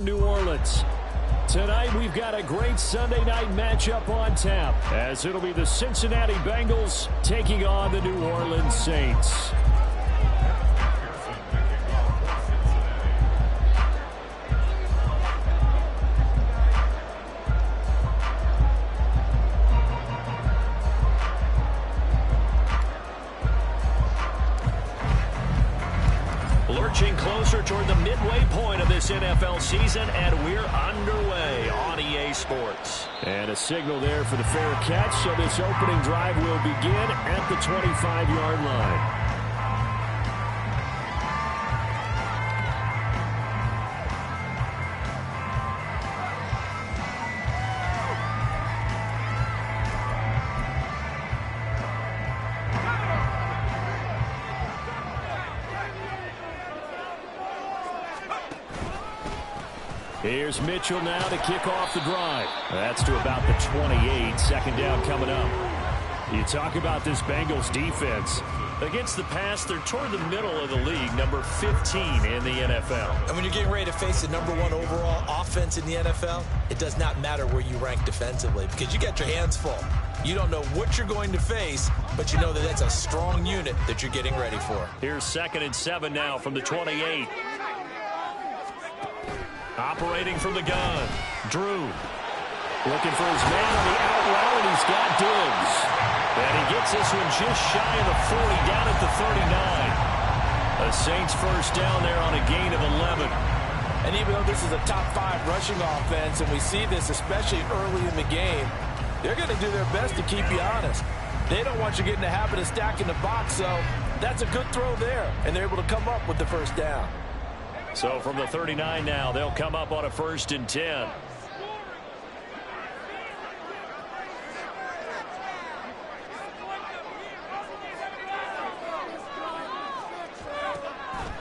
New Orleans. Tonight we've got a great Sunday night matchup on tap, as it'll be the Cincinnati Bengals taking on the New Orleans Saints. Lurching closer toward the midway point of this NFL season, and we're underway on EA Sports. And a signal there for the fair catch, so this opening drive will begin at the 25-yard line. Here's Mitchell now to kick off the drive. That's to about the 28. Second down coming up. You talk about this Bengals defense. Against the pass, they're toward the middle of the league, number 15 in the NFL. And when you're getting ready to face the number 1 overall offense in the NFL, it does not matter where you rank defensively because you got your hands full. You don't know what you're going to face, but you know that that's a strong unit that you're getting ready for. Here's 2nd and 7 now from the 28. Operating from the gun, Drew. Looking for his man on the out route, and he's got Diggs. And he gets this one just shy of the 40, down at the 39. The Saints first down there on a gain of 11. And even though this is a top 5 rushing offense, and we see this especially early in the game, they're going to do their best to keep you honest. They don't want you getting the habit of stacking the box, so that's a good throw there, and they're able to come up with the first down. So from the 39 now, they'll come up on a 1st and 10.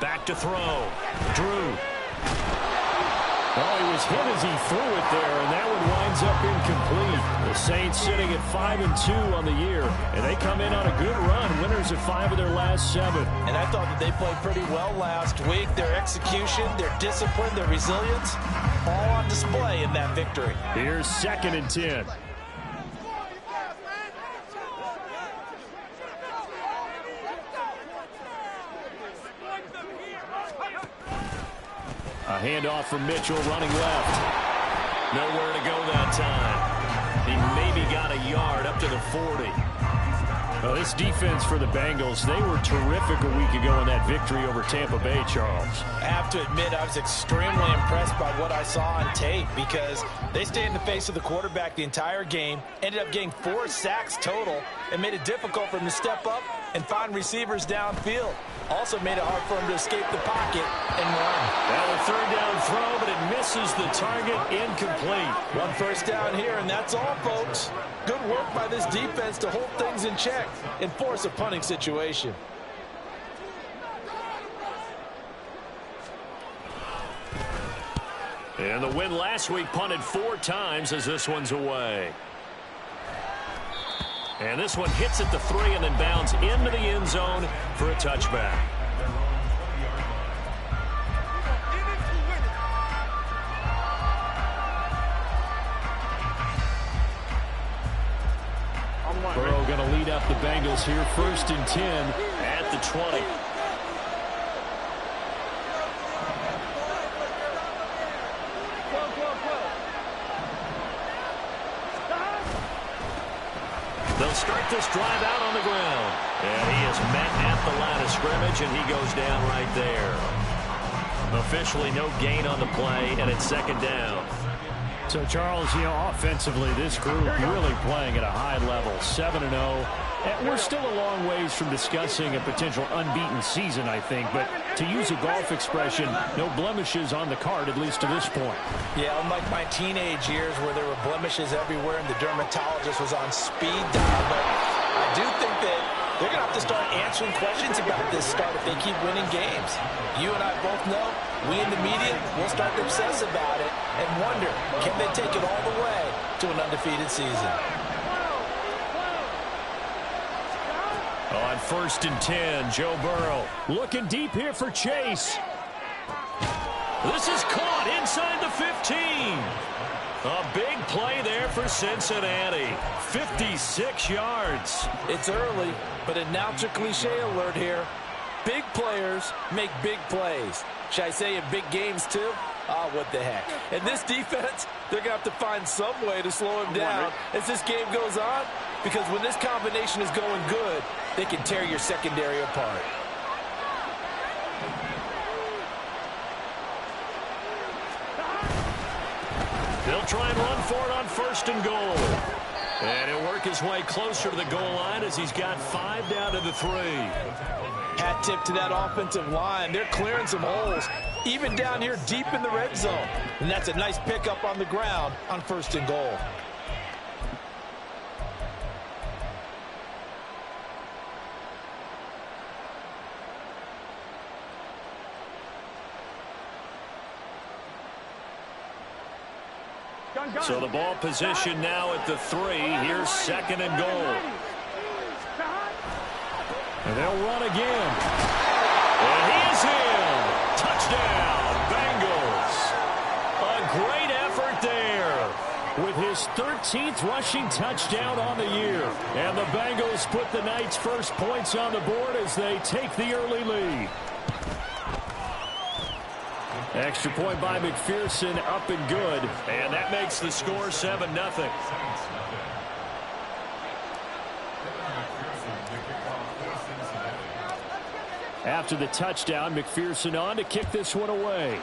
Back to throw. Drew. Oh, he was hit as he threw it there, and that one winds up incomplete. The Saints sitting at 5-2 on the year, and they come in on a good run, winners of 5 of their last 7. And I thought that they played pretty well last week. Their execution, their discipline, their resilience, all on display in that victory. Here's 2nd and 10. A handoff from Mitchell running left. Nowhere to go that time. He maybe got a yard up to the 40. Well, this defense for the Bengals, they were terrific a week ago in that victory over Tampa Bay, Charles. I have to admit, I was extremely impressed by what I saw on tape because they stayed in the face of the quarterback the entire game, ended up getting 4 sacks total, and made it difficult for him to step up and find receivers downfield. Also made it hard for him to escape the pocket and run. Well, a 3rd down throw, but it misses the target, incomplete. 1 first down here, and that's all, folks. Good work by this defense to hold things in check and force a punting situation. And the win last week punted 4 times as this one's away. And this one hits at the 3 and then bounds into the end zone for a touchback. Burrow going to lead up the Bengals here, 1st and 10 at the 20. They'll start this drive out on the ground. And he is met at the line of scrimmage, and he goes down right there. Officially no gain on the play, and it's 2nd down. So, Charles, offensively, this group really playing at a high level, 7-0. And we're still a long ways from discussing a potential unbeaten season, I think. But to use a golf expression, no blemishes on the card, at least to this point. Yeah, unlike my teenage years where there were blemishes everywhere and the dermatologist was on speed dial. But I do think that they're going to have to start answering questions about this start if they keep winning games. You and I both know, we in the media will start to obsess about it and wonder, can they take it all the way to an undefeated season? On 1st and 10, Joe Burrow looking deep here for Chase. This is caught inside the 15. A big play there for Cincinnati. 56 yards. It's early, but announcer cliche alert here. Big players make big plays. Should I say in big games too? Oh, what the heck. And this defense, they're going to have to find some way to slow him down as this game goes on, because when this combination is going good, they can tear your secondary apart. They'll try and run for it on 1st and goal. And he'll work his way closer to the goal line as he's got 5 down to the 3. Hat tip to that offensive line. They're clearing some holes, even down here deep in the red zone. And that's a nice pickup on the ground on 1st and goal. So the ball position now at the 3. Here's 2nd and goal. And they'll run again. And he is in. Touchdown, Bengals. A great effort there with his 13th rushing touchdown on the year. And the Bengals put the night's first points on the board as they take the early lead. Extra point by McPherson, up and good. And that makes the score 7-0. After the touchdown, McPherson on to kick this one away.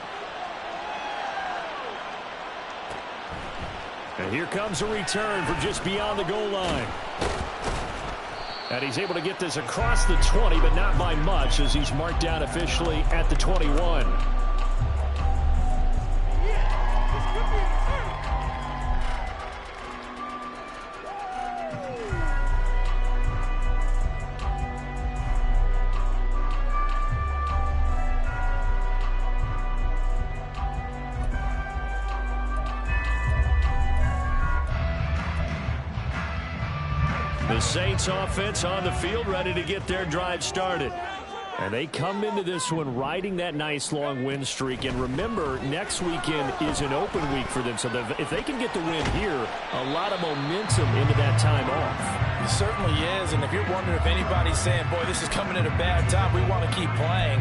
And here comes a return from just beyond the goal line. And he's able to get this across the 20, but not by much, as he's marked down officially at the 21. The Saints offense on the field, ready to get their drive started. And they come into this one riding that nice long win streak. And remember, next weekend is an open week for them. So if they can get the win here, a lot of momentum into that time off. It certainly is. And if you're wondering if anybody's saying, boy, this is coming at a bad time, we want to keep playing,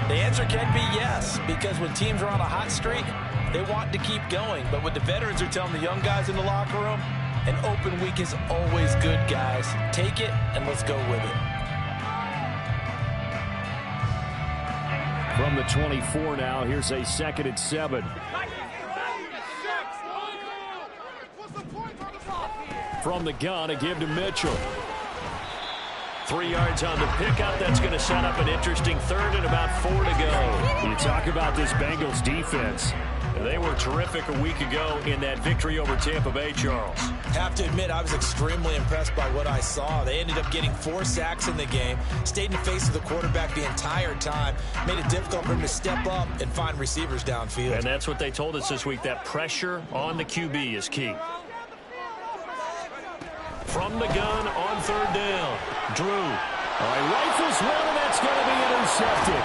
the answer can be yes. Because when teams are on a hot streak, they want to keep going. But what the veterans are telling the young guys in the locker room, an open week is always good, guys. Take it, and let's go with it. From the 24 now, here's a 2nd and 7. From the gun, a give to Mitchell. 3 yards on the pickup. That's going to set up an interesting 3rd and about 4 to go. You talk about this Bengals defense. They were terrific a week ago in that victory over Tampa Bay, Charles. Have to admit, I was extremely impressed by what I saw. They ended up getting 4 sacks in the game, stayed in the face of the quarterback the entire time, made it difficult for him to step up and find receivers downfield. And that's what they told us this week, that pressure on the QB is key. From the gun on 3rd down, Drew. Rifles one, and that's going to be intercepted.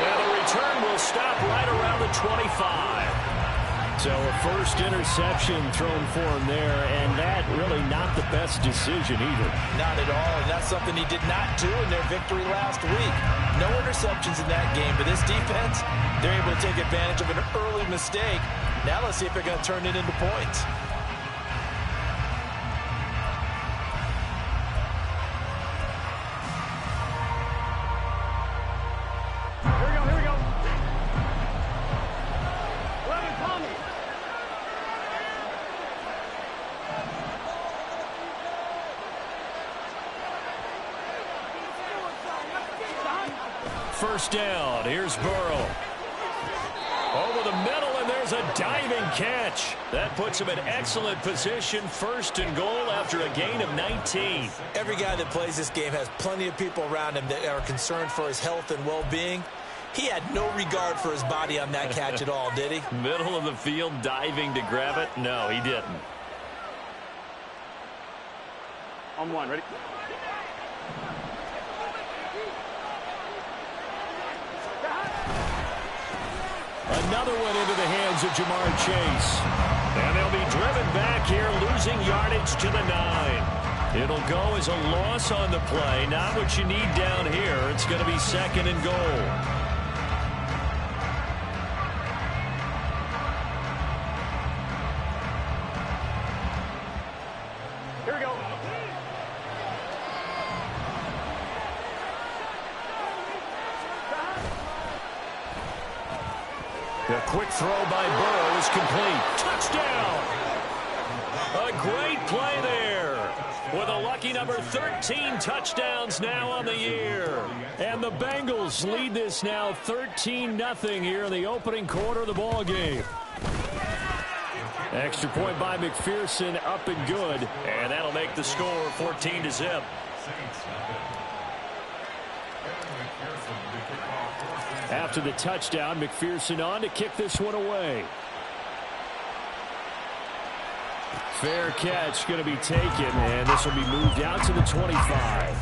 And the return will stop right around the 25. So a first interception thrown for him there, and that really not the best decision either. Not at all, and that's something he did not do in their victory last week. No interceptions in that game, but this defense, they're able to take advantage of an early mistake. Now let's see if they're going to turn it into points. First down, here's Burrow. Over the middle, and there's a diving catch. That puts him in excellent position, 1st and goal after a gain of 19. Every guy that plays this game has plenty of people around him that are concerned for his health and well-being. He had no regard for his body on that catch at all, did he? Middle of the field, diving to grab it? No, he didn't. On 1, ready? Another one into the hands of Jamar Chase. And they'll be driven back here, losing yardage to the 9. It'll go as a loss on the play. Not what you need down here. It's going to be 2nd and goal. Here we go. The quick throw by Burrow is complete. Touchdown! A great play there. With a lucky number 13 touchdowns now on the year. And the Bengals lead this now 13-0 here in the opening quarter of the ball game. Extra point by McPherson, up and good. And that'll make the score 14-0. After the touchdown, McPherson on to kick this one away. Fair catch going to be taken, and this will be moved out to the 25.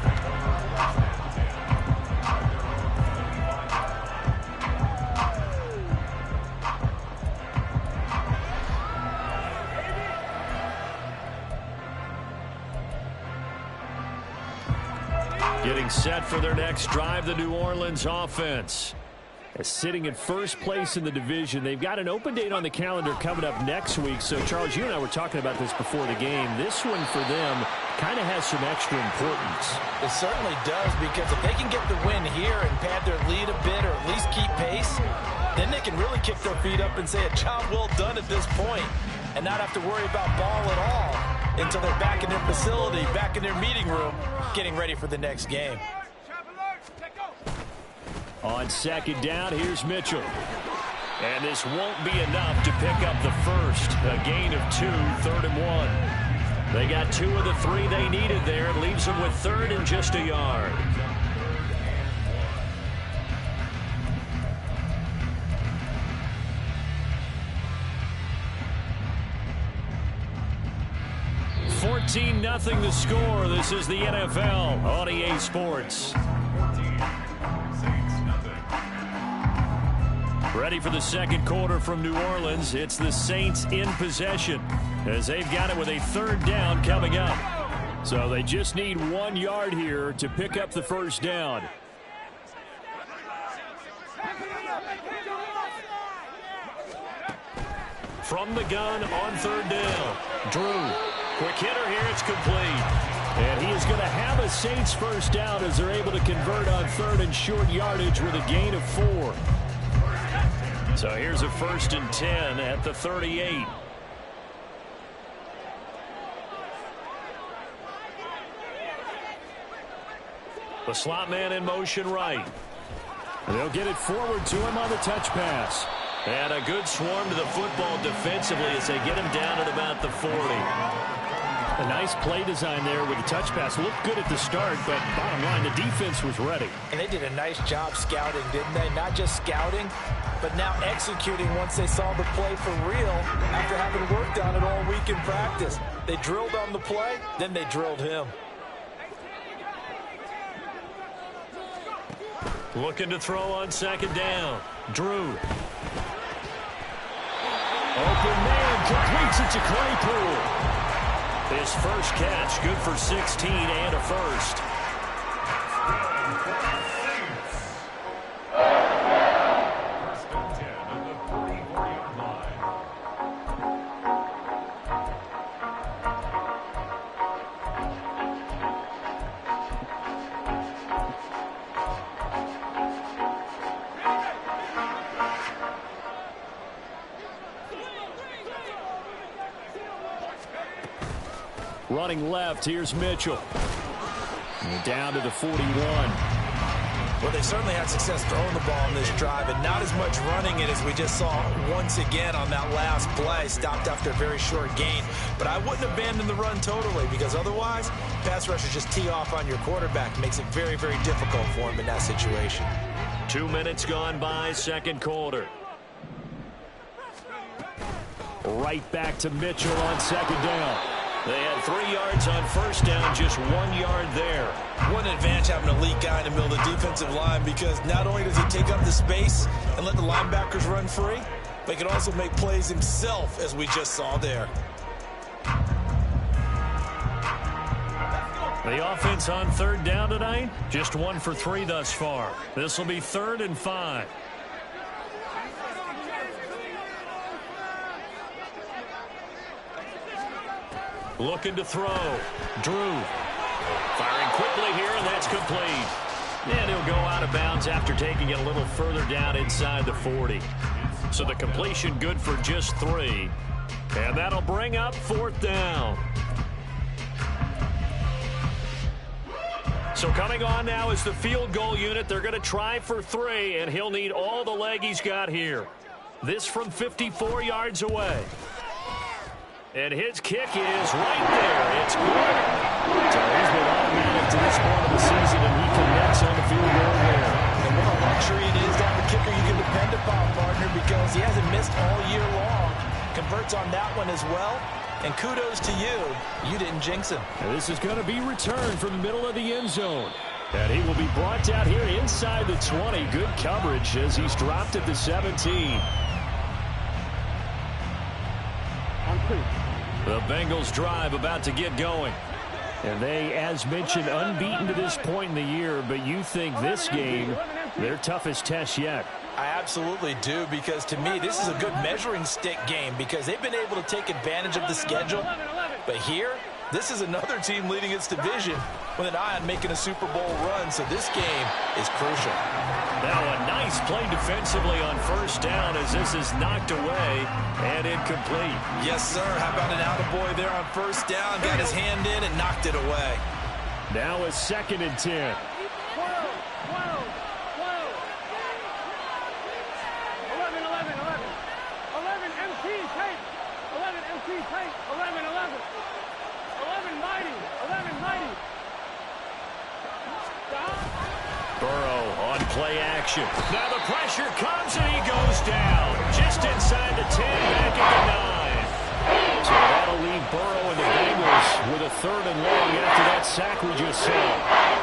Getting set for their next drive, the New Orleans offense. Sitting in first place in the division. They've got an open date on the calendar coming up next week. So, Charles, you and I were talking about this before the game. This one for them kind of has some extra importance. It certainly does, because if they can get the win here and pad their lead a bit or at least keep pace, then they can really kick their feet up and say a job well done at this point and not have to worry about ball at all until they're back in their facility, back in their meeting room, getting ready for the next game. On 2nd down, here's Mitchell. And this won't be enough to pick up the first. A gain of 2, 3rd and 1. They got 2 of the 3 they needed there. It leaves them with 3rd and just a yard. $14-0 the score. This is the NFL on EA Sports. Ready for the second quarter from New Orleans. It's the Saints in possession as they've got it with a 3rd down coming up. So they just need 1 yard here to pick up the first down. From the gun on 3rd down. Drew. Quick hitter here. It's complete. And he is going to have a Saints first down as they're able to convert on 3rd and short yardage with a gain of 4. So here's a 1st and 10 at the 38. The slot man in motion right. They'll get it forward to him on the touch pass. And a good swarm to the football defensively as they get him down at about the 40. A nice play design there with the touch pass. Looked good at the start, but bottom line, the defense was ready. And they did a nice job scouting, didn't they? Not just scouting, but now executing once they saw the play for real after having worked on it all week in practice. They drilled on the play, then they drilled him. Looking to throw on 2nd down. Drew. Open man, completes it to Claypool. His first catch, good for 16 and a first. Running left, here's Mitchell. And down to the 41. Well, they certainly had success throwing the ball on this drive, and not as much running it as we just saw once again on that last play. Stopped after a very short gain. But I wouldn't abandon the run totally, because otherwise, pass rushers just tee off on your quarterback. Makes it very, very difficult for him in that situation. 2 minutes gone by, second quarter. Right back to Mitchell on 2nd down. They had 3 yards on first down, just 1 yard there. What an advantage having an elite guy in the middle of the defensive line, because not only does he take up the space and let the linebackers run free, but he can also make plays himself, as we just saw there. The offense on third down tonight, just 1 for 3 thus far. This will be 3rd and 5. Looking to throw. Drew. Firing quickly here, and that's complete. And he'll go out of bounds after taking it a little further down inside the 40. So the completion good for just 3. And that'll bring up 4th down. So coming on now is the field goal unit. They're going to try for 3, and he'll need all the leg he's got here. This from 54 yards away. And his kick is right there. It's good. So he's been automatic to this point of the season, and he connects on the field goal there. And what a luxury it is to have a kicker you can depend upon, partner, because he hasn't missed all year long. Converts on that one as well. And kudos to you. You didn't jinx him. And this is going to be returned from the middle of the end zone. And he will be brought down here inside the 20. Good coverage as he's dropped at the 17. The Bengals drive about to get going. And they, as mentioned, unbeaten to this point in the year. But you think this game, their toughest test yet? I absolutely do, because to me, this is a good measuring stick game, because they've been able to take advantage of the schedule. But here, this is another team leading its division with an eye on making a Super Bowl run, so this game is crucial. Now a nice play defensively on first down as this is knocked away and incomplete. Yes, sir. How about an attaboy there on first down? Got his hand in and knocked it away. Now a 2nd and 10. 11 mighty. Burrow on play action. Now the pressure comes and he goes down. Just inside the 10, back at the 9. So that'll leave Burrow and the Bengals with a 3rd and long after that sack we just saw.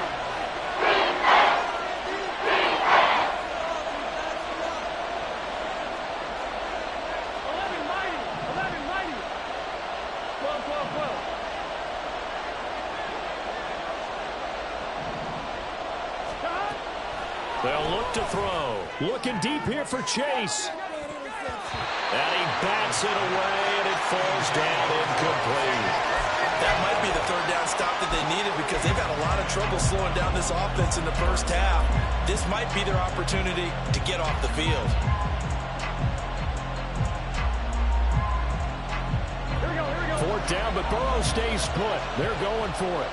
They'll look to throw. Looking deep here for Chase. And he bats it away, and it falls down incomplete. That might be the 3rd down stop that they needed, because they've had a lot of trouble slowing down this offense in the first half. This might be their opportunity to get off the field. Here we go. 4th down, but Burrow stays put. They're going for it.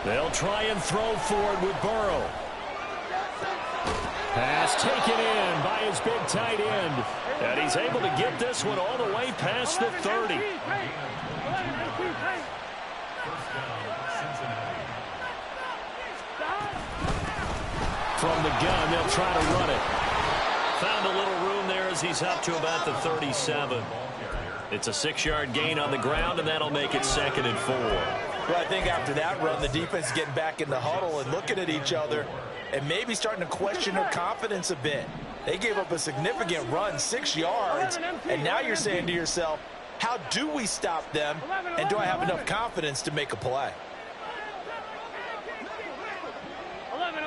They'll try and throw for it with Burrow. Pass taken in by his big tight end. And he's able to get this one all the way past the 30. From the gun, they'll try to run it. Found a little room there as he's up to about the 37. It's a 6-yard gain on the ground, and that'll make it 2nd and 4. Well, I think after that run, the defense is getting back in the huddle and looking at each other and maybe starting to question their confidence a bit. They gave up a significant run, 6 yards, and now you're saying to yourself, how do we stop them, and do I have enough confidence to make a play? 11.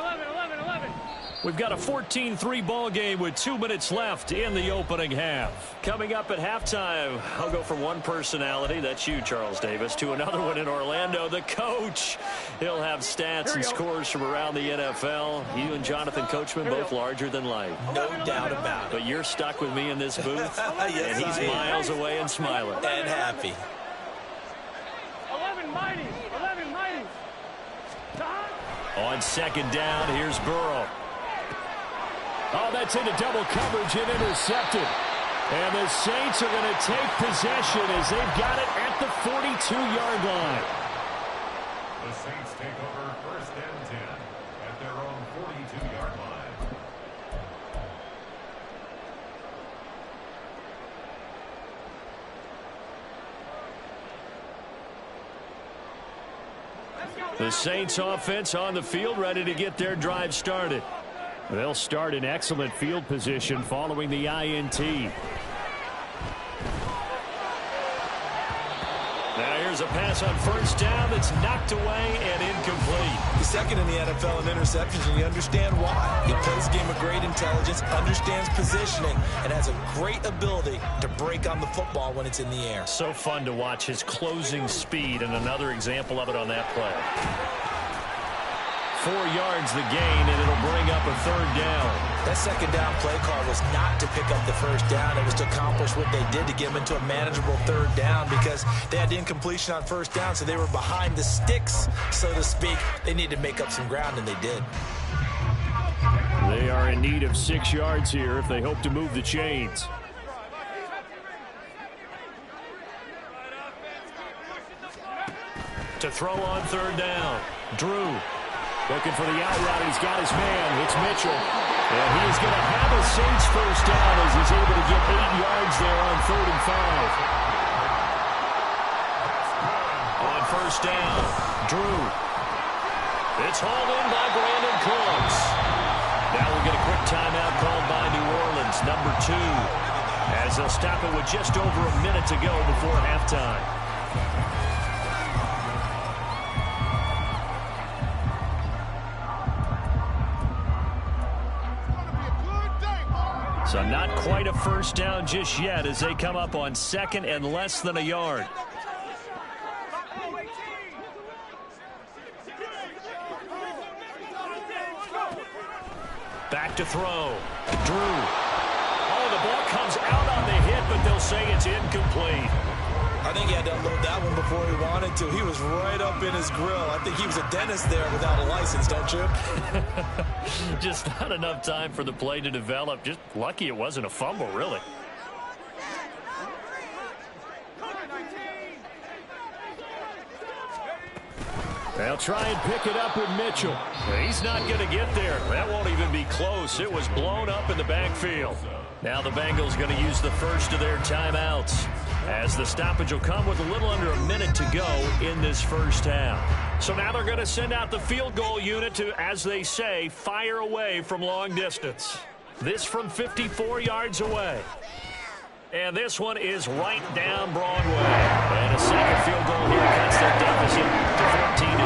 We've got a 14-3 ball game with 2 minutes left in the opening half. Coming up at halftime, I'll go from one personality, that's you, Charles Davis, to another one in Orlando, the coach. He'll have stats and scores from around the NFL. You and Jonathan Coachman, both larger than life. No doubt about it. But you're stuck with me in this booth, Yes, and he's miles away and smiling. And happy. 11 mighty. On 2nd down, here's Burrow. Oh, that's into double coverage and intercepted. And the Saints are going to take possession as they've got it at the 42-yard line. The Saints take over first and 10 at their own 42-yard line. The Saints offense on the field, ready to get their drive started. They'll start in excellent field position following the INT. Now here's a pass on first down that's knocked away and incomplete. He's second in the NFL in interceptions, and you understand why. He plays a game of great intelligence, understands positioning, and has a great ability to break on the football when it's in the air. So fun to watch his closing speed, and another example of it on that play. 4 yards the gain, and it'll bring up a third down. That second down play call was not to pick up the first down. It was to accomplish what they did to get them into a manageable third down because they had incompletion on first down, so they were behind the sticks, so to speak. They needed to make up some ground, and they did. They are in need of 6 yards here if they hope to move the chains. To throw on third down, Drew. Looking for the out route. He's got his man. It's Mitchell. And he is going to have a Saints first down as he's able to get 8 yards there on 3rd and 5. On first down, Drew. It's hauled in by Brandon Cooks. Now we'll get a quick timeout called by New Orleans, number 2, as they'll stop it with just over a minute to go before halftime. So not quite a first down just yet as they come up on 2nd and less than a yard. Back to throw. Drew. Oh, the ball comes out on the hit, but they'll say it's incomplete. I think he had to unload that one before he wanted to. He was right up in his grill. I think he was a dentist there without a license, don't you? Just not enough time for the play to develop. Just lucky it wasn't a fumble, really. They'll try and pick it up with Mitchell. He's not going to get there. That won't even be close. It was blown up in the backfield. Now the Bengals going to use the first of their timeouts, as the stoppage will come with a little under a minute to go in this first half. So now they're going to send out the field goal unit to, as they say, fire away from long distance. This from 54 yards away. And this one is right down Broadway. And a second field goal here cuts their deficit to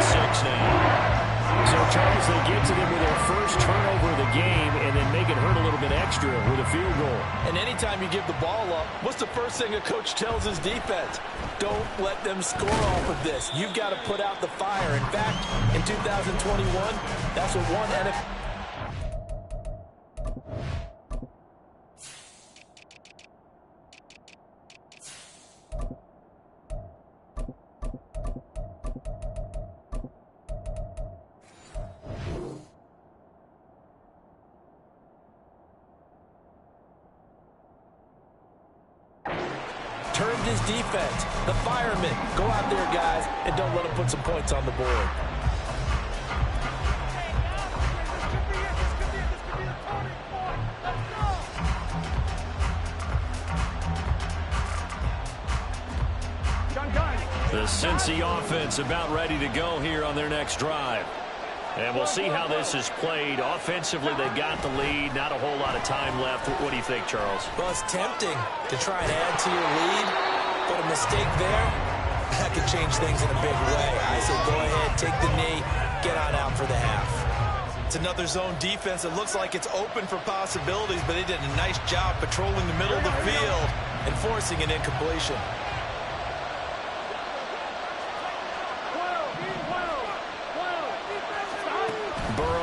14-6 now. So, Charles, they get to them with their first turnover of the game and then make it hurt a little bit extra with a field goal. And anytime you give the ball up, what's the first thing a coach tells his defense? Don't let them score off of this. You've got to put out the fire. In fact, in 2021, that's what one NFL... turned his defense. The firemen, go out there, guys, and don't let them put some points on the board. The Cincy offense about ready to go here on their next drive. And we'll see how this is played. Offensively, they got the lead. Not a whole lot of time left. What do you think, Charles? Well, it's tempting to try and add to your lead, but a mistake there, that could change things in a big way. I say go ahead, take the knee, get on out for the half. It's another zone defense. It looks like it's open for possibilities, but they did a nice job patrolling the middle of the field and forcing an incompletion.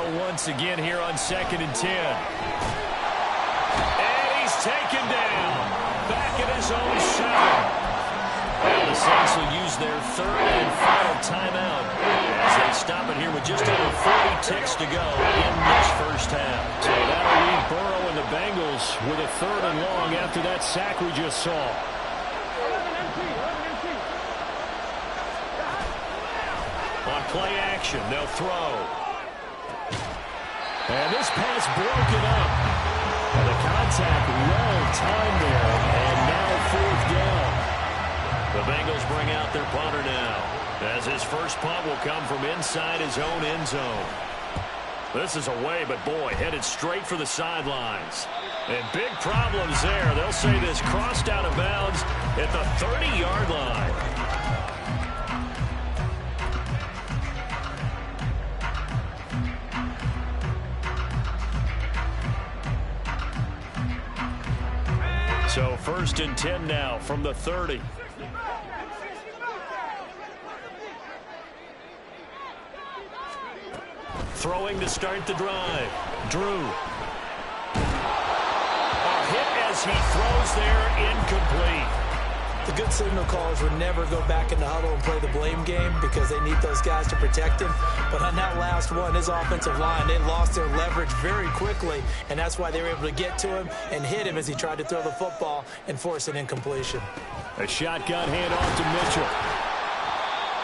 Once again here on 2nd and 10. And he's taken down. Back at his own 7. And the Saints will use their 3rd and final timeout as they stop it here with just over 40 ticks to go in this first half. So that'll leave Burrow and the Bengals with a 3rd and long after that sack we just saw. 11 empty, 11 empty. On play action, they'll throw. And this pass broken up. And the contact well timed there. And now 4th down. The Bengals bring out their punter now, as his first punt will come from inside his own end zone. This is away, but boy, headed straight for the sidelines. And big problems there. They'll say this crossed out of bounds at the 30-yard line. So 1st and 10 now from the 30. Throwing to start the drive. Drew. A hit as he throws there, incomplete. The good signal callers would never go back in the huddle and play the blame game because they need those guys to protect him. But on that last one, his offensive line, they lost their leverage very quickly, and that's why they were able to get to him and hit him as he tried to throw the football and force an incompletion. A shotgun handoff to Mitchell.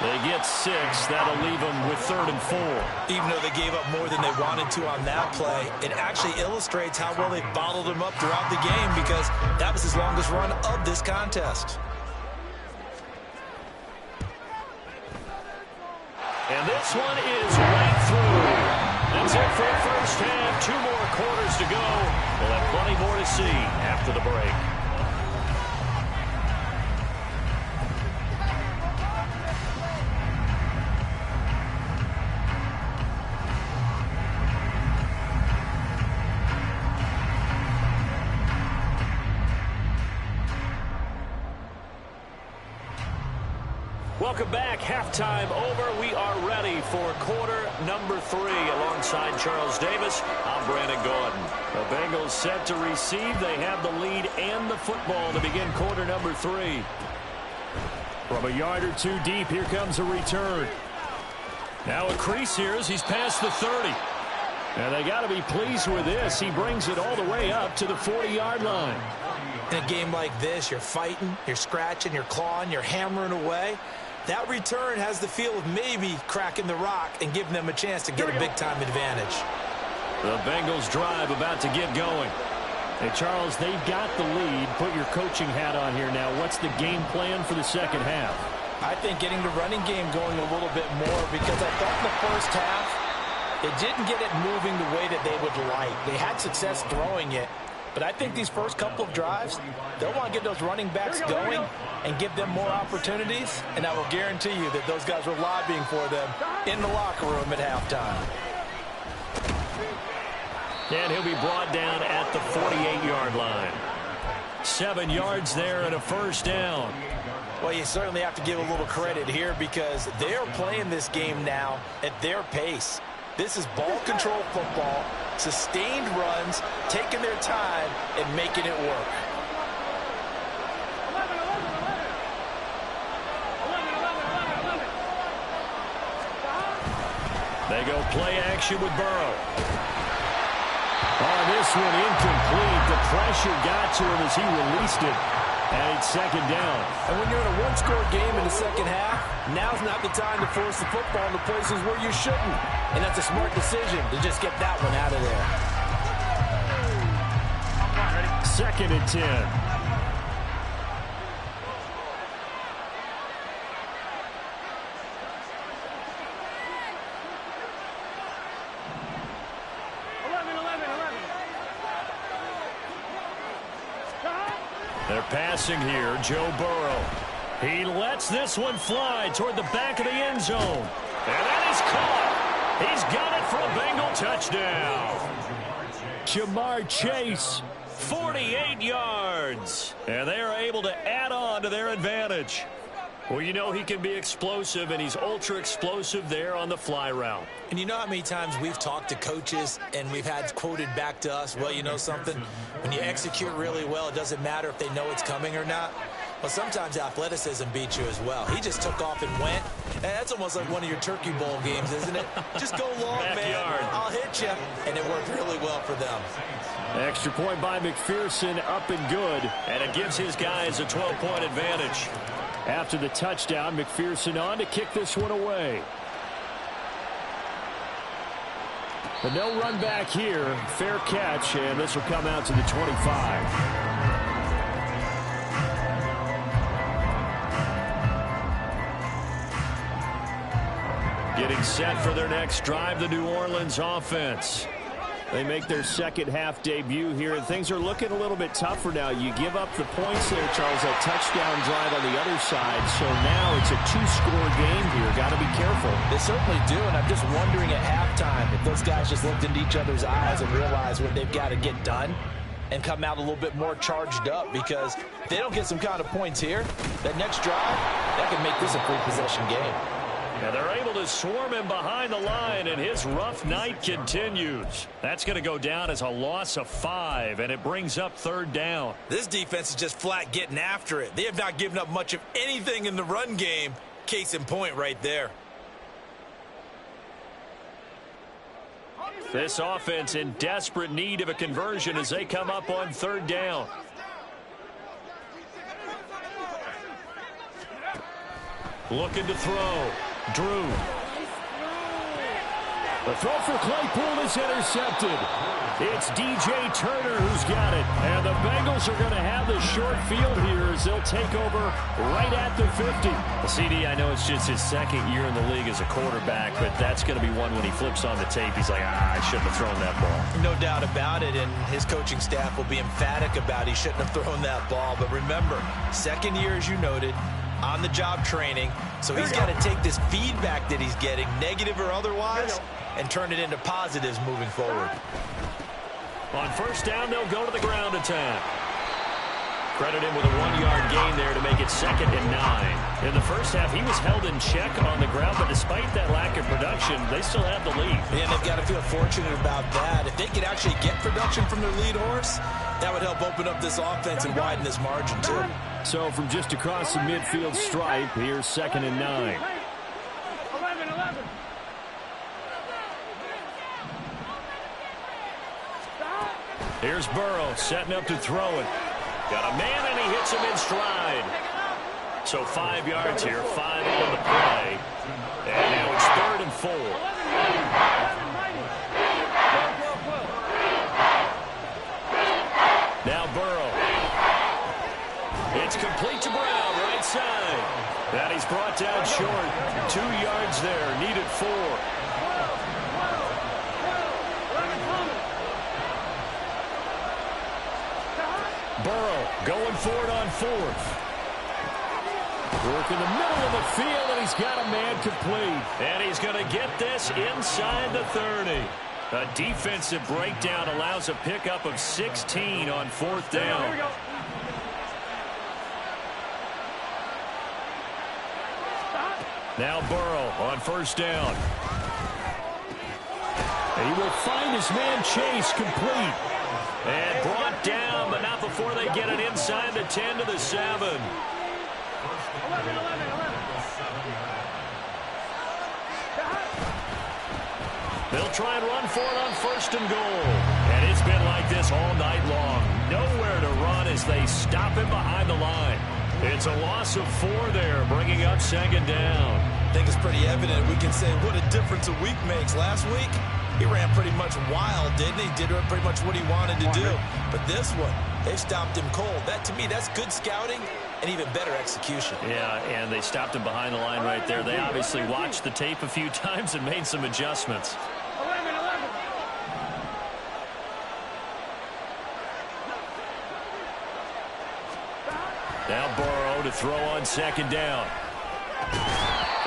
They get 6. That'll leave them with 3rd and 4. Even though they gave up more than they wanted to on that play, it actually illustrates how well they bottled him up throughout the game because that was his longest run of this contest. And this one is right through. That's it for the first half. 2 more quarters to go. We'll have plenty more to see after the break. Welcome back. Halftime over. We are ready for quarter number 3. Alongside Charles Davis, I'm Brandon Gordon. The Bengals set to receive. They have the lead and the football to begin quarter number 3. From a yard or 2 deep, here comes a return. Now a crease here as he's past the 30. And they got to be pleased with this. He brings it all the way up to the 40-yard line. In a game like this, you're fighting, you're scratching, you're clawing, you're hammering away. That return has the feel of maybe cracking the rock and giving them a chance to get a big-time advantage. The Bengals drive about to get going. Hey, Charles, they've got the lead. Put your coaching hat on here now. What's the game plan for the second half? I think getting the running game going a little bit more because I thought in the first half they didn't get it moving the way that they would like. They had success throwing it. But I think these first couple of drives, they'll want to get those running backs going and give them more opportunities. And I will guarantee you that those guys were lobbying for them in the locker room at halftime. And he'll be brought down at the 48-yard line. 7 yards there and a first down. Well, you certainly have to give a little credit here because they're playing this game now at their pace. This is ball control football, sustained runs, taking their time and making it work. 11, 11, 11. 11, 11, 11, 11. They go play action with Burrow. Oh, this one incomplete. The pressure got to him as he released it. And it's second down. And when you're in a one-score game in the second half, now's not the time to force the football into places where you shouldn't. And that's a smart decision to just get that one out of there. Second and 10. They're passing here, Joe Burrow. He lets this one fly toward the back of the end zone. And that is caught. He's got it for a Bengal touchdown. Jamar Chase, 48 yards. And they are able to add on to their advantage. Well, you know he can be explosive, and he's ultra-explosive there on the fly route. And you know how many times we've talked to coaches and we've had quoted back to us, well, you know something? When you execute really well, it doesn't matter if they know it's coming or not. Well, sometimes athleticism beats you as well. He just took off and went. And that's almost like one of your Turkey Bowl games, isn't it? Just go long, Backyard. man. I'll hit you. And it worked really well for them. Extra point by McPherson, up and good. And it gives his guys a 12-point advantage. After the touchdown, McPherson on to kick this one away. But no run back here. Fair catch, and this will come out to the 25. Getting set for their next drive, the New Orleans offense. They make their second half debut here, and things are looking a little bit tougher now. You give up the points there, Charles, that touchdown drive on the other side. So now it's a two-score game here. Got to be careful. They certainly do, and I'm just wondering at halftime if those guys just looked into each other's eyes and realized what they've got to get done and come out a little bit more charged up, because if they don't get some kind of points here, that next drive, that could make this a free-possession game. And they're able to swarm him behind the line, and his rough night continues. That's going to go down as a loss of 5, and it brings up third down. This defense is just flat getting after it. They have not given up much of anything in the run game. Case in point right there. This offense in desperate need of a conversion as they come up on third down. Looking to throw. Drew. The throw for Claypool is intercepted. It's DJ Turner who's got it. And the Bengals are going to have the short field here as they'll take over right at the 50. Well, CD, I know it's just his second year in the league as a quarterback, but that's going to be one when he flips on the tape. He's like, I shouldn't have thrown that ball. No doubt about it, and his coaching staff will be emphatic about he shouldn't have thrown that ball. But remember, second year, as you noted, on-the-job training, so he's got to take this feedback that he's getting, negative or otherwise, and turn it into positives moving forward. On first down, they'll go to the ground attack. Credit him with a 1-yard gain there to make it 2nd and 9. In the first half, he was held in check on the ground, but despite that lack of production, they still have the lead. And they've got to feel fortunate about that. If they could actually get production from their lead horse, that would help open up this offense and widen this margin, too. So from just across the midfield stripe, here's 2nd and 9. 11. Here's Burrow setting up to throw it. Got a man, and he hits him in stride. So 5 yards here, 5 on the play. And now it's 3rd and 4. Now Burrow. It's complete to Brown, right side. And he's brought down short. 2 yards there, needed 4. Burrow going for it on 4th. Work in the middle of the field, and he's got a man complete. And he's going to get this inside the 30. A defensive breakdown allows a pickup of 16 on 4th down. Here we go. Now Burrow on first down. And he will find his man Chase complete. And brought down, but not before they get it inside the 10 to the 7. 11. They'll try and run for it on 1st and goal. And it's been like this all night long. Nowhere to run as they stop him behind the line. It's a loss of 4 there, bringing up 2nd down. I think it's pretty evident. We can say what a difference a week makes. Last week, he ran pretty much wild, didn't he? Did pretty much what he wanted to do. But this one, they stopped him cold. That, to me, that's good scouting and even better execution. Yeah, and they stopped him behind the line right there. They obviously watched the tape a few times and made some adjustments. 11. Now Burrow to throw on 2nd down.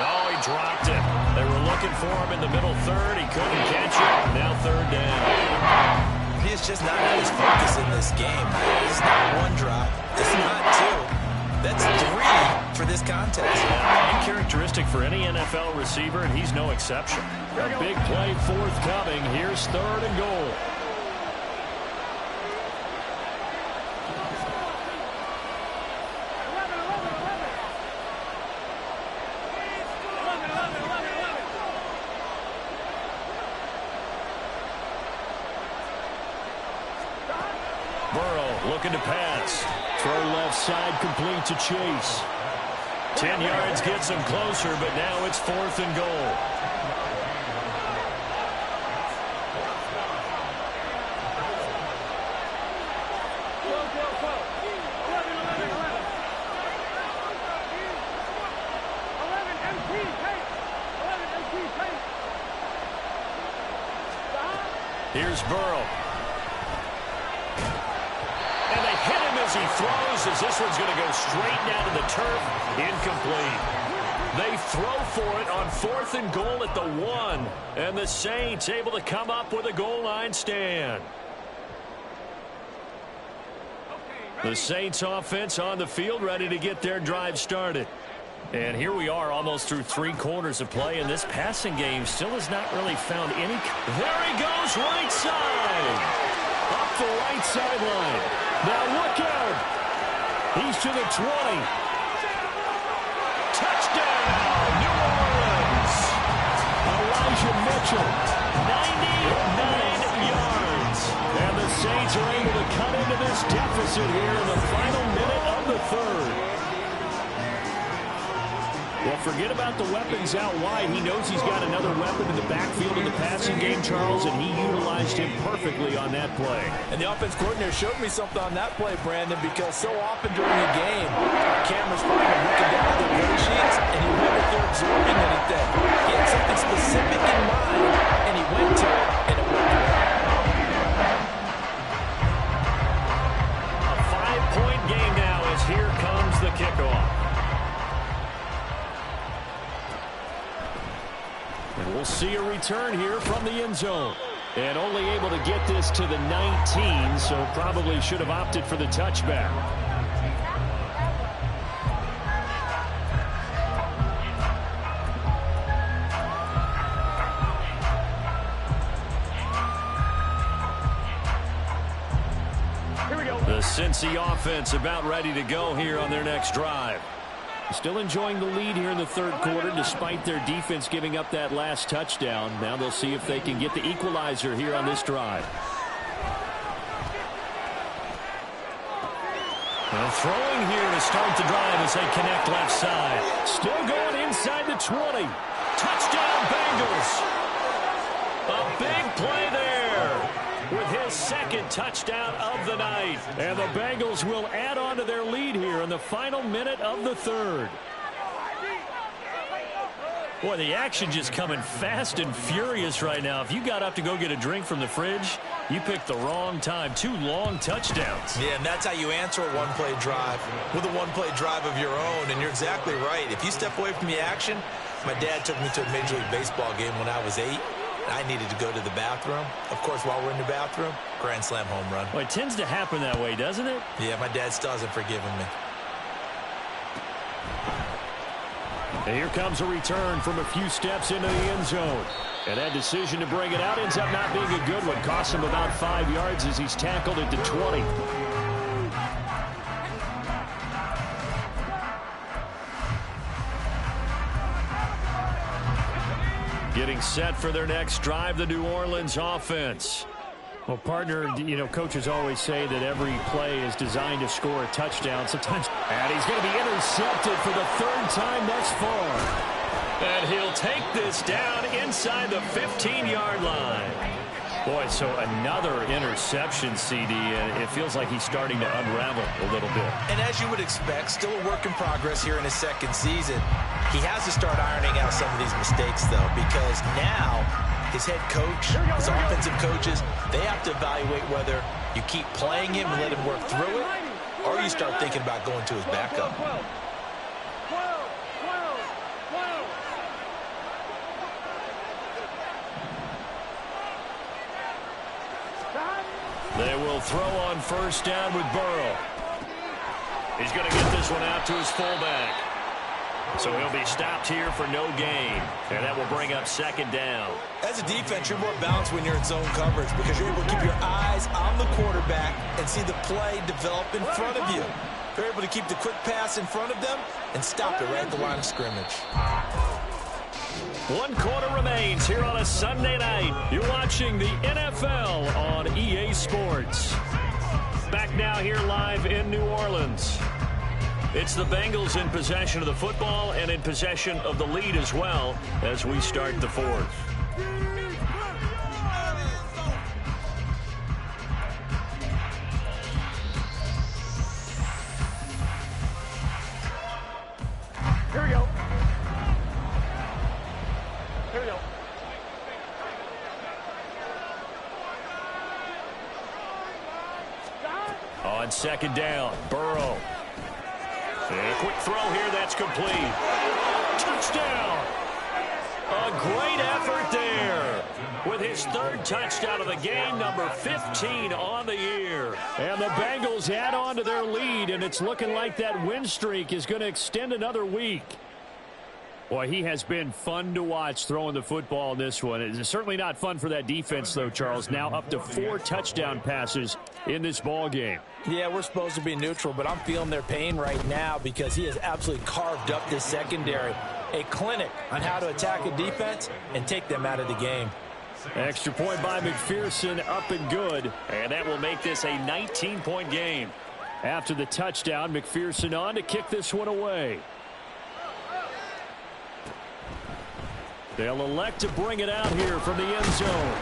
Oh, he dropped it. They were looking for him in the middle 3rd. He couldn't catch it. Now 3rd down. He's just not had his focus in this game. It's not 1 drop. It's not 2. That's 3 for this contest. Uncharacteristic for any NFL receiver, and he's no exception. A big play forthcoming. Here's 3rd and goal. Burrow looking to pass. Throw left side complete to Chase. 10 yards gets him closer, but now it's 4th and goal. Here's Burrow. And they hit him as he throws, as this one's going to go straight down to the turf. Incomplete. They throw for it on 4th and goal at the 1. And the Saints able to come up with a goal line stand. The Saints offense on the field ready to get their drive started. And here we are almost through 3 quarters of play, and this passing game still has not really found any. There he goes, right side. Up the right sideline. Now look out. He's to the 20. Touchdown, New Orleans. Elijah Mitchell. 99 yards. And the Saints are able to cut into this deficit here in the final minute of the 3rd. Well, forget about the weapons out wide. He knows he's got another weapon in the backfield in the passing game, Charles, and he utilized him perfectly on that play. And the offense coordinator showed me something on that play, Brandon, because so often during the game, cameras find him looking down at the play sheets, and he went if they're absorbing anything. He had something specific in mind, and he went to it, and it worked well. A 5-point game now as here comes the kickoff. And we'll see a return here from the end zone. And only able to get this to the 19, so probably should have opted for the touchback. Here we go. The Cincy offense about ready to go here on their next drive. Still enjoying the lead here in the 3rd quarter despite their defense giving up that last touchdown. Now they'll see if they can get the equalizer here on this drive. Well, throwing here to start the drive as they connect left side. Still going inside the 20. Touchdown Bengals. A big play there with his 2nd touchdown of the night. And the Bengals will add on to their lead here in the final minute of the 3rd. Boy, the action just coming fast and furious right now. If you got up to go get a drink from the fridge, you picked the wrong time. 2 long touchdowns. Yeah, and that's how you answer a one-play drive with a one-play drive of your own. And you're exactly right. If you step away from the action, my dad took me to a Major League Baseball game when I was 8. I needed to go to the bathroom. Of course, while we're in the bathroom, grand slam home run. Well, it tends to happen that way, doesn't it? Yeah, my dad still hasn't forgiven me. And here comes a return from a few steps into the end zone. And that decision to bring it out ends up not being a good one. Costs him about 5 yards as he's tackled at the 20. Getting set for their next drive, the New Orleans offense. Well, partner, you know, coaches always say that every play is designed to score a touchdown. Sometimes, and he's going to be intercepted for the 3rd time thus far. And he'll take this down inside the 15-yard line. Boy, so another interception, CD, and it feels like he's starting to unravel a little bit. And as you would expect, still a work in progress here in his 2nd season. He has to start ironing out some of these mistakes, though, because now his head coach, his offensive coaches, they have to evaluate whether you keep playing him and let him work through it, or you start thinking about going to his backup. They will throw on 1st down with Burrow. He's going to get this one out to his fullback. So he'll be stopped here for no gain. And that will bring up 2nd down. As a defense, you're more balanced when you're in zone coverage because you're able to keep your eyes on the quarterback and see the play develop in front of you. They're able to keep the quick pass in front of them and stop it right at the line of scrimmage. 1 quarter remains here on a Sunday night. You're watching the NFL on EA Sports. Back now here live in New Orleans. It's the Bengals in possession of the football and in possession of the lead as well as we start the fourth. Here we go. Here we go. On second down, Burrow. And a quick throw here, that's complete. Touchdown! A great effort there. With his third touchdown of the game, number 15 on the year. And the Bengals add on to their lead, and it's looking like that win streak is going to extend another week. Boy, he has been fun to watch throwing the football in this one. It's certainly not fun for that defense, though, Charles. Now up to 4 touchdown passes in this ball game. Yeah, we're supposed to be neutral, but I'm feeling their pain right now because he has absolutely carved up this secondary. A clinic on how to attack a defense and take them out of the game. Extra point by McPherson, up and good. And that will make this a 19-point game. After the touchdown, McPherson on to kick this one away. They'll elect to bring it out here from the end zone.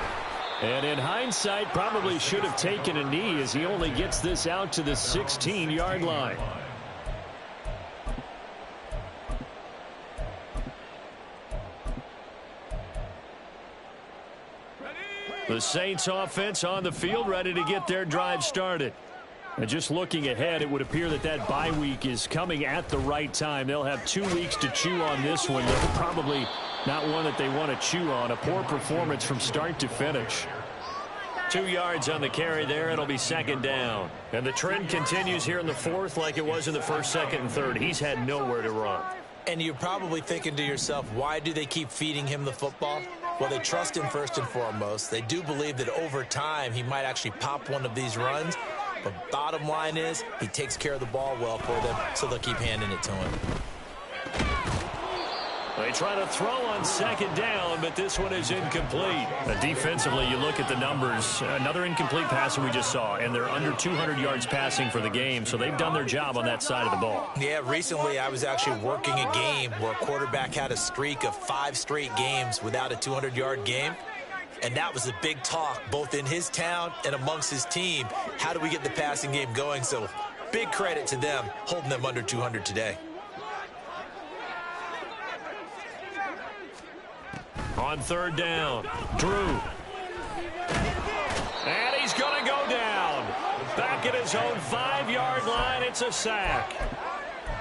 And in hindsight, probably should have taken a knee as he only gets this out to the 16-yard line. The Saints offense on the field, ready to get their drive started. And just looking ahead, it would appear that that bye week is coming at the right time. They'll have 2 weeks to chew on this one. They're probably not one that they want to chew on. A poor performance from start to finish. 2 yards on the carry there. It'll be second down. And the trend continues here in the fourth like it was in the first, second, and third. He's had nowhere to run. And you're probably thinking to yourself, why do they keep feeding him the football? Well, they trust him first and foremost. They do believe that over time he might actually pop one of these runs. But bottom line is he takes care of the ball well for them, so they'll keep handing it to him. They try to throw on second down, but this one is incomplete. Defensively, you look at the numbers. Another incomplete passer we just saw, and they're under 200 yards passing for the game, so they've done their job on that side of the ball. Yeah, recently I was actually working a game where a quarterback had a streak of 5 straight games without a 200-yard game. And that was a big talk, both in his town and amongst his team. How do we get the passing game going? So big credit to them, holding them under 200 today. On third down, Drew. And he's going to go down. Back at his own 5-yard line, it's a sack.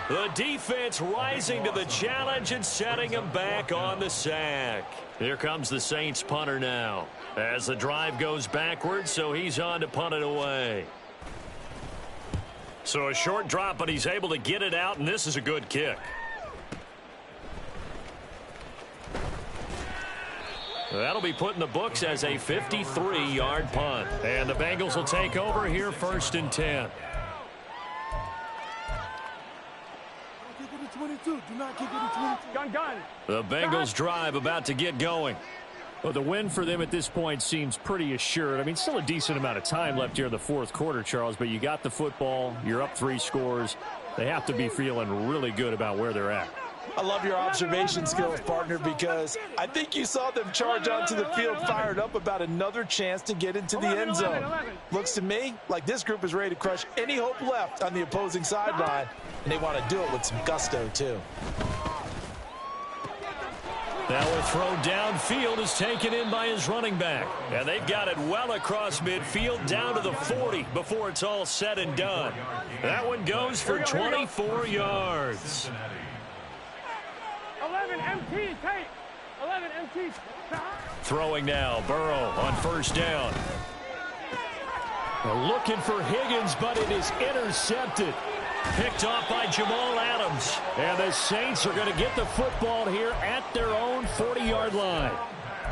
The defense rising to the challenge and setting him back on the sack. Here comes the Saints punter now. As the drive goes backwards, so he's on to punt it away. So a short drop, but he's able to get it out, and this is a good kick. That'll be put in the books as a 53-yard punt. And the Bengals will take over here first and 10. Gun. The Bengals drive about to get going. Well, the win for them at this point seems pretty assured. I mean, still a decent amount of time left here in the fourth quarter, Charles, but you got the football. You're up 3 scores. They have to be feeling really good about where they're at. I love your observation skills, partner, because I think you saw them charge onto the field fired up about another chance to get into the end zone. Looks to me like this group is ready to crush any hope left on the opposing sideline, and they want to do it with some gusto, too. Now a throw downfield is taken in by his running back. And they've got it well across midfield down to the 40 before it's all said and done. That one goes for 24 yards. 11 MT, tight. 11 MT. Throwing now, Burrow on first down. Looking for Higgins, but it is intercepted. Picked off by Jamal Adams. And the Saints are going to get the football here at their own 40-yard line.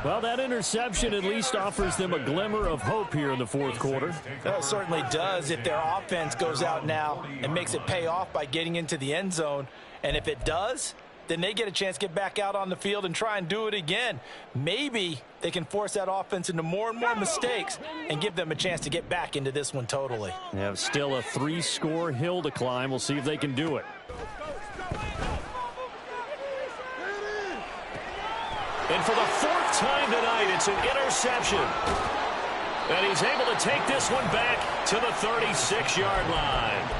Well, that interception at least offers them a glimmer of hope here in the fourth quarter. That certainly does if their offense goes out now and makes it pay off by getting into the end zone. And if it does, then they get a chance to get back out on the field and try and do it again. Maybe they can force that offense into more and more mistakes and give them a chance to get back into this one totally. They have still a 3-score hill to climb. We'll see if they can do it. And for the 4th time tonight, it's an interception. And he's able to take this one back to the 36-yard line.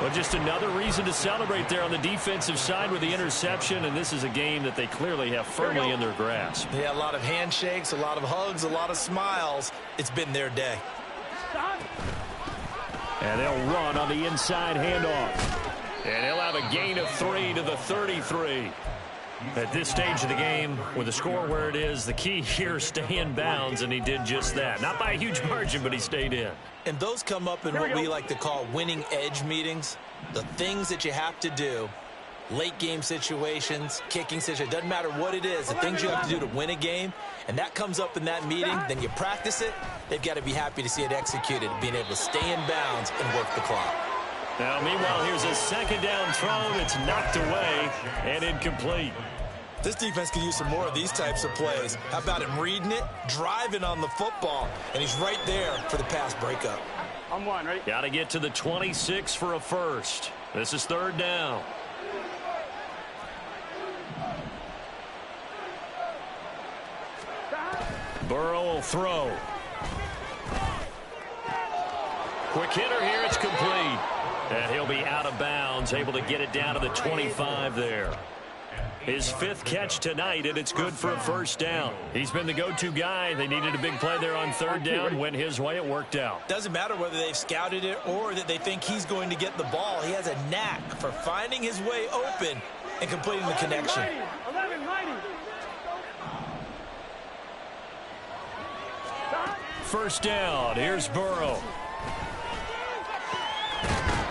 Well, just another reason to celebrate there on the defensive side with the interception, and this is a game that they clearly have firmly in their grasp. Yeah, a lot of handshakes, a lot of hugs, a lot of smiles. It's been their day. And they'll run on the inside handoff. And he'll have a gain of 3 to the 33. At this stage of the game, with the score where it is, the key here is stay in bounds, and he did just that. Not by a huge margin, but he stayed in. And those come up in what we like to call winning edge meetings. The things that you have to do, late game situations, kicking situations, doesn't matter what it is, the things you have to do to win a game, and that comes up in that meeting, then you practice it, they've got to be happy to see it executed, being able to stay in bounds and work the clock. Now, meanwhile, here's a 2nd down throw. It's knocked away and incomplete. This defense could use some more of these types of plays. How about him reading it, driving on the football, and he's right there for the pass breakup. I'm one, ready? Got to get to the 26 for a first. This is 3rd down. Burrow will throw. Quick hitter here. It's complete. And he'll be out of bounds, able to get it down to the 25 there. His 5th catch tonight, and it's good for a first down. He's been the go-to guy. They needed a big play there on 3rd down. Went his way. It worked out. Doesn't matter whether they've scouted it or that they think he's going to get the ball. He has a knack for finding his way open and completing the connection. 11-90. First down. Here's Burrow.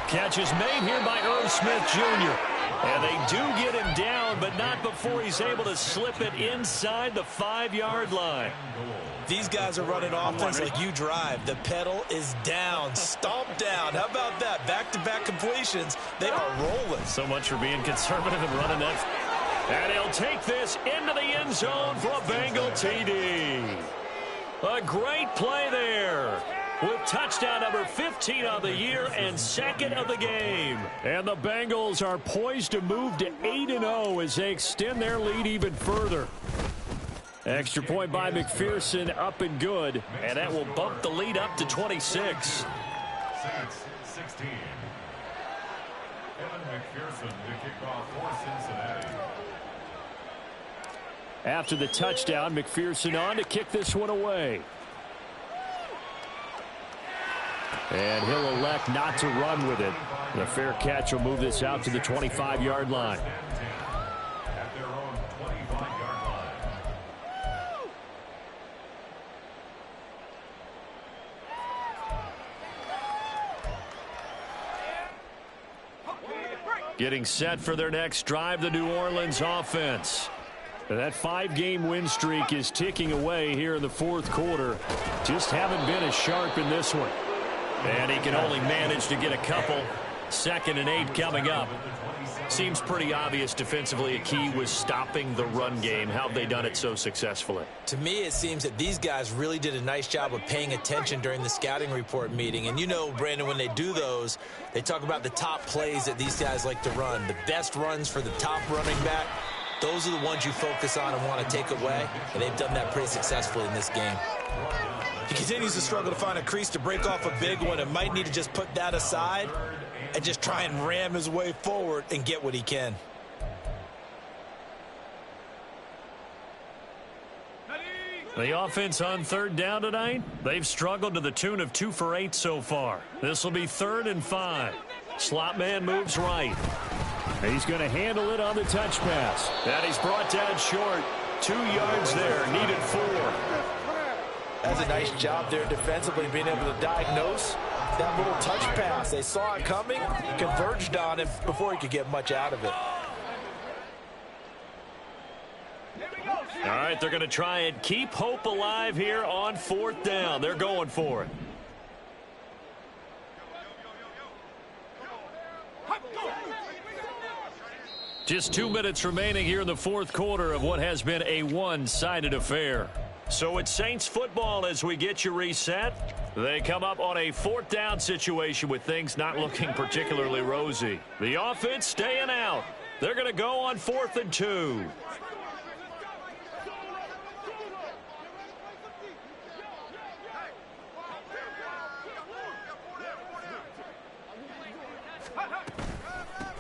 Catch is made here by Irv Smith Jr. And they do get him down, but not before he's able to slip it inside the 5-yard line. These guys are running offense like you drive. The pedal is down, stomped down. How about that? Back-to-back completions. They are rolling. So much for being conservative and running that. And he'll take this into the end zone for a Bengal TD. A great play there, with touchdown number 15 on the year and 2nd of the game. And the Bengals are poised to move to 8-0 as they extend their lead even further. Extra point by McPherson, up and good. And that will bump the lead up to 26. Saints 16. Kevin McPherson to kick off for Cincinnati. After the touchdown, McPherson on to kick this one away. And he'll elect not to run with it. The fair catch will move this out to the 25-yard line. At their own 25-yard line. Getting set for their next drive, the New Orleans offense. That 5-game win streak is ticking away here in the 4th quarter. Just haven't been as sharp in this one. And he can only manage to get a couple. 2nd and 8 coming up. Seems pretty obvious defensively a key was stopping the run game. How have they done it so successfully? To me, it seems that these guys really did a nice job of paying attention during the scouting report meeting. And you know, Brandon, when they do those, they talk about the top plays that these guys like to run. The best runs for the top running back. Those are the ones you focus on and want to take away. And they've done that pretty successfully in this game. He continues to struggle to find a crease to break off a big one and might need to just put that aside and just try and ram his way forward and get what he can. The offense on 3rd down tonight, they've struggled to the tune of 2 for 8 so far. This will be 3rd and 5. Slot man moves right. He's going to handle it on the touch pass. And he's brought down short. 2 yards there, needed 4. That's a nice job there defensively, being able to diagnose that little touch pass. They saw it coming, converged on him before he could get much out of it. All right, they're going to try and keep hope alive here on 4th down. They're going for it. Just 2 minutes remaining here in the fourth quarter of what has been a one-sided affair. So it's Saints football as we get you reset. They come up on a fourth down situation with things not looking particularly rosy. The offense staying out. They're going to go on 4th and 2.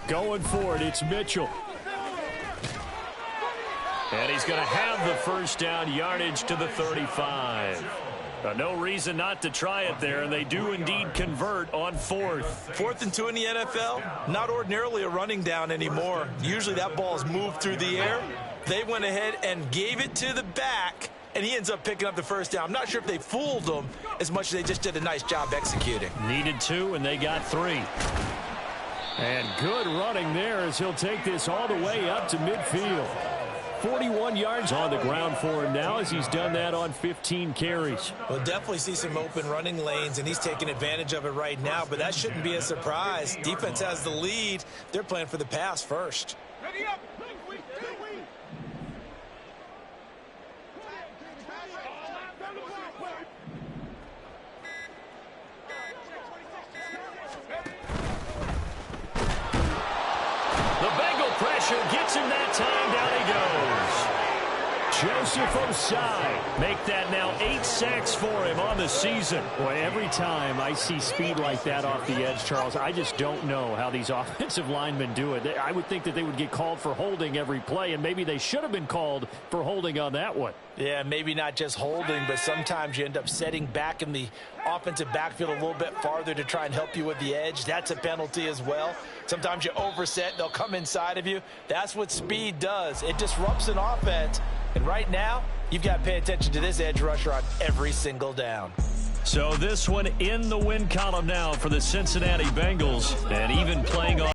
Going for it, it's Mitchell. And he's going to have the first down, yardage to the 35. No reason not to try it there, and they do indeed convert on 4th. 4th and 2 in the NFL, not ordinarily a running down anymore. Usually that ball is moved through the air. They went ahead and gave it to the back, and he ends up picking up the first down. I'm not sure if they fooled him as much as they just did a nice job executing. Needed 2, and they got 3. And good running there as he'll take this all the way up to midfield. 41 yards on the ground for him now as he's done that on 15 carries. We'll definitely see some open running lanes, and he's taking advantage of it right now, but that shouldn't be a surprise. Defense has the lead. They're playing for the pass first. Ready up. Pressure gets him that time. Down he goes. Joseph Osai. Make that now 8 sacks for him on the season. Boy, every time I see speed like that off the edge, Charles, I just don't know how these offensive linemen do it. I would think that they would get called for holding every play, and maybe they should have been called for holding on that one. Yeah, maybe not just holding, but sometimes you end up setting back in the offensive backfield a little bit farther to try and help you with the edge. That's a penalty as well. Sometimes you overset, they'll come inside of you. That's what speed does. It disrupts an offense. And right now, you've got to pay attention to this edge rusher on every single down. So this one in the win column now for the Cincinnati Bengals, and even playing on